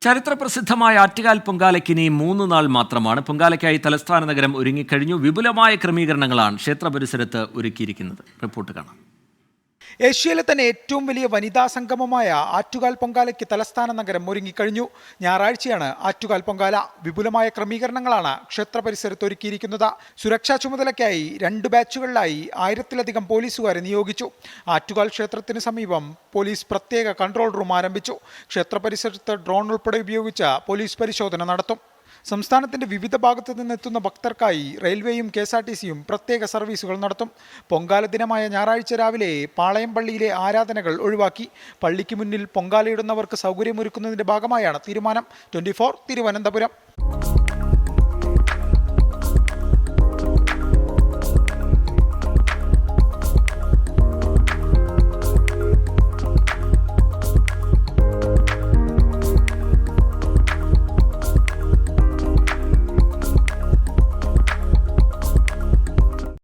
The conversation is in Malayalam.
ചരിത്രപ്രസിദ്ധമായ ആറ്റുകാൽ പൊങ്കാലയ്ക്ക് ഇനി 3 നാൾ മാത്രമാണ്. പൊങ്കാലയ്ക്കായി തലസ്ഥാന നഗരം ഒരുങ്ങിക്കഴിഞ്ഞു. വിപുലമായ ക്രമീകരണങ്ങളാണ് ക്ഷേത്ര പരിസരത്ത് ഒരുക്കിയിരിക്കുന്നത്. റിപ്പോർട്ട് കാണാം. ഏഷ്യയിലെ തന്നെ ഏറ്റവും വലിയ വനിതാ സംഗമമായ ആറ്റുകാൽ പൊങ്കാലയ്ക്ക് തലസ്ഥാന നഗരം ഒരുങ്ങിക്കഴിഞ്ഞു. ഞായറാഴ്ചയാണ് ആറ്റുകാൽ പൊങ്കാല. വിപുലമായ ക്രമീകരണങ്ങളാണ് ക്ഷേത്ര പരിസരത്ത് ഒരുക്കിയിരിക്കുന്നത്. സുരക്ഷാ ചുമതലയ്ക്കായി 2 ബാച്ചുകളിലായി 1000-ലധികം പോലീസുകാരെ നിയോഗിച്ചു. ആറ്റുകാൽ ക്ഷേത്രത്തിന് സമീപം പോലീസ് പ്രത്യേക കൺട്രോൾ റൂം ആരംഭിച്ചു. ക്ഷേത്ര പരിസരത്ത് ഡ്രോൺ ഉൾപ്പെടെ ഉപയോഗിച്ച് പോലീസ് പരിശോധന നടത്തും. സംസ്ഥാനത്തിന്റെ വിവിധ ഭാഗത്തു നിന്നെത്തുന്ന ഭക്തർക്കായി റെയിൽവേയും KSRTCയും പ്രത്യേക സർവീസുകൾ നടത്തും. പൊങ്കാല ദിനമായ ഞായറാഴ്ച രാവിലെ പാളയം പള്ളിയിലെ ആരാധനകൾ ഒഴിവാക്കി. പള്ളിക്ക് മുന്നിൽ പൊങ്കാലയിടുന്നവർക്ക് സൗകര്യമൊരുക്കുന്നതിന്റെ ഭാഗമായാണ് തീരുമാനം. 24 തിരുവനന്തപുരം.